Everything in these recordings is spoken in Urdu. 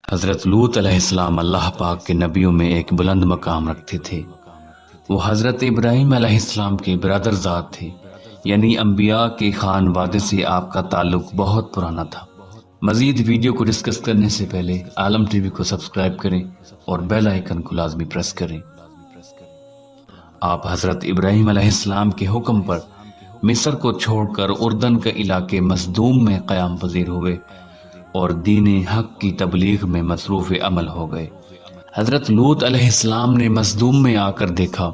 حضرت لوط علیہ السلام اللہ پاک کے نبیوں میں ایک بلند مقام رکھتے تھے۔ وہ حضرت ابراہیم علیہ السلام کے برادر ذات تھے، یعنی انبیاء کے خانوادے سے آپ کا تعلق بہت پرانا تھا۔ مزید ویڈیو کو ڈسکس کرنے سے پہلے عالم ٹی وی کو سبسکرائب کریں اور بیل آئیکن کو لازمی پریس کریں۔ آپ حضرت ابراہیم علیہ السلام کے حکم پر مصر کو چھوڑ کر اردن کے علاقے مصدوم میں قیام پذیر ہوئے اور دین حق کی تبلیغ میں مصروف عمل ہو گئے۔ حضرت لوط علیہ السلام نے مصدوم میں آ کر دیکھا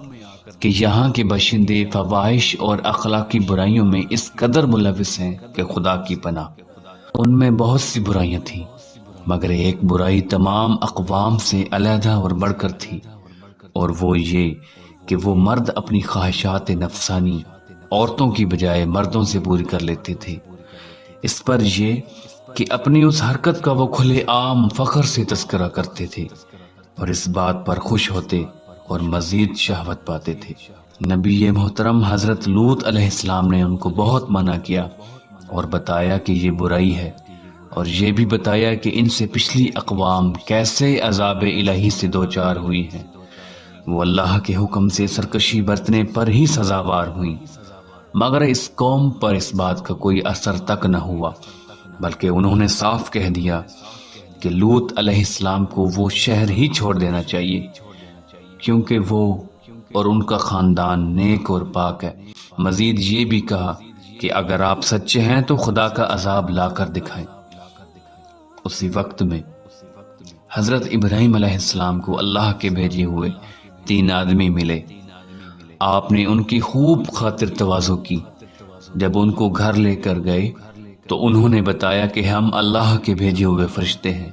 کہ یہاں کے باشندے فواحش اور اخلاقی برائیوں میں اس قدر ملوث ہیں کہ خدا کی پناہ، ان میں بہت سی برائیاں تھیں، مگر ایک برائی تمام اقوام سے علیحدہ اور بڑھ کر تھی، اور وہ یہ کہ وہ مرد اپنی خواہشات نفسانی عورتوں کی بجائے مردوں سے پوری کر لیتے تھے۔ اس پر یہ کہ اپنی اس حرکت کا وہ کھلے عام فخر سے تذکرہ کرتے تھے اور اس بات پر خوش ہوتے اور مزید شہوت پاتے تھے۔ نبی محترم حضرت لوط علیہ السلام نے ان کو بہت منع کیا اور بتایا کہ یہ برائی ہے، اور یہ بھی بتایا کہ ان سے پچھلی اقوام کیسے عذاب الہی سے دوچار ہوئی ہیں۔ وہ اللہ کے حکم سے سرکشی برتنے پر ہی سزاوار ہوئیں، مگر اس قوم پر اس بات کا کوئی اثر تک نہ ہوا، بلکہ انہوں نے صاف کہہ دیا کہ لوط علیہ السلام کو وہ شہر ہی چھوڑ دینا چاہیے، کیونکہ وہ اور ان کا خاندان نیک اور پاک ہے۔ مزید یہ بھی کہا کہ اگر آپ سچے ہیں تو خدا کا عذاب لا کر دکھائیں۔ اسی وقت میں حضرت ابراہیم علیہ السلام کو اللہ کے بھیجے ہوئے 3 آدمی ملے۔ آپ نے ان کی خوب خاطر تواضع کی۔ جب ان کو گھر لے کر گئے تو انہوں نے بتایا کہ ہم اللہ کے بھیجے ہوئے فرشتے ہیں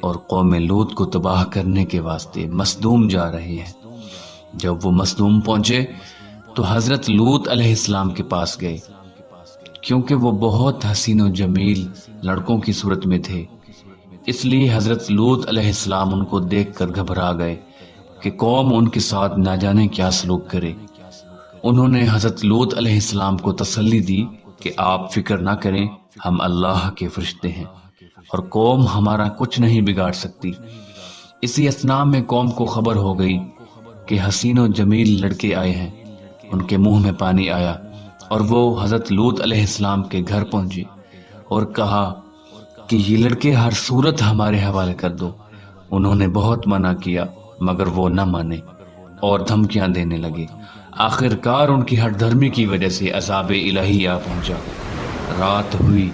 اور قوم لوط کو تباہ کرنے کے واسطے مصدوم جا رہے ہیں۔ جب وہ مصدوم پہنچے تو حضرت لوط علیہ السلام کے پاس گئے، کیونکہ وہ بہت حسین و جمیل لڑکوں کی صورت میں تھے، اس لیے حضرت لوط علیہ السلام ان کو دیکھ کر گھبرا گئے کہ قوم ان کے ساتھ نہ جانے کیا سلوک کرے۔ انہوں نے حضرت لوط علیہ السلام کو تسلی دی کہ آپ فکر نہ کریں، ہم اللہ کے فرشتے ہیں اور قوم ہمارا کچھ نہیں بگاڑ سکتی۔ اسی اثناء میں قوم کو خبر ہو گئی کہ حسین و جمیل لڑکے آئے ہیں۔ ان کے منہ میں پانی آیا اور وہ حضرت لوط علیہ السلام کے گھر پہنچے اور کہا کہ یہ لڑکے ہر صورت ہمارے حوالے کر دو۔ انہوں نے بہت منع کیا مگر وہ نہ مانے اور دھمکیاں دینے لگے۔ آخر کار ان کی ہٹ دھرمی کی وجہ سے عذاب الہی آ پہنچا۔ رات ہوئی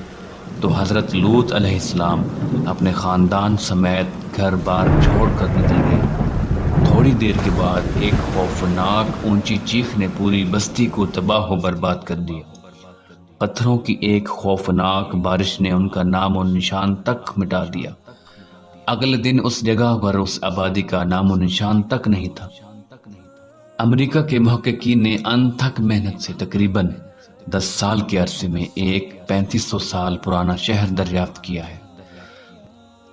تو حضرت لوط علیہ السلام اپنے خاندان سمیت گھر بار چھوڑ کر نکل گئے۔ تھوڑی دیر کے بعد ایک خوفناک اونچی چیخ نے پوری بستی کو تباہ و برباد کر دیا۔ پتھروں کی ایک خوفناک بارش نے ان کا نام و نشان تک مٹا دیا۔ اگلے دن اس جگہ پر اس آبادی کا نام و نشان تک نہیں تھا۔ امریکہ کے محققین نے انتھک محنت سے تقریباً 10 سال کے عرصے میں ایک 3500 سال پرانا شہر دریافت کیا ہے۔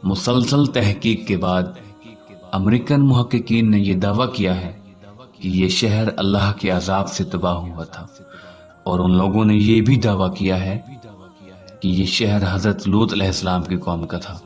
مسلسل تحقیق کے بعد امریکن محققین نے یہ دعویٰ کیا ہے کہ یہ شہر اللہ کے عذاب سے تباہ ہوا تھا، اور ان لوگوں نے یہ بھی دعویٰ کیا ہے کہ یہ شہر حضرت لوط علیہ السلام کی قوم کا تھا۔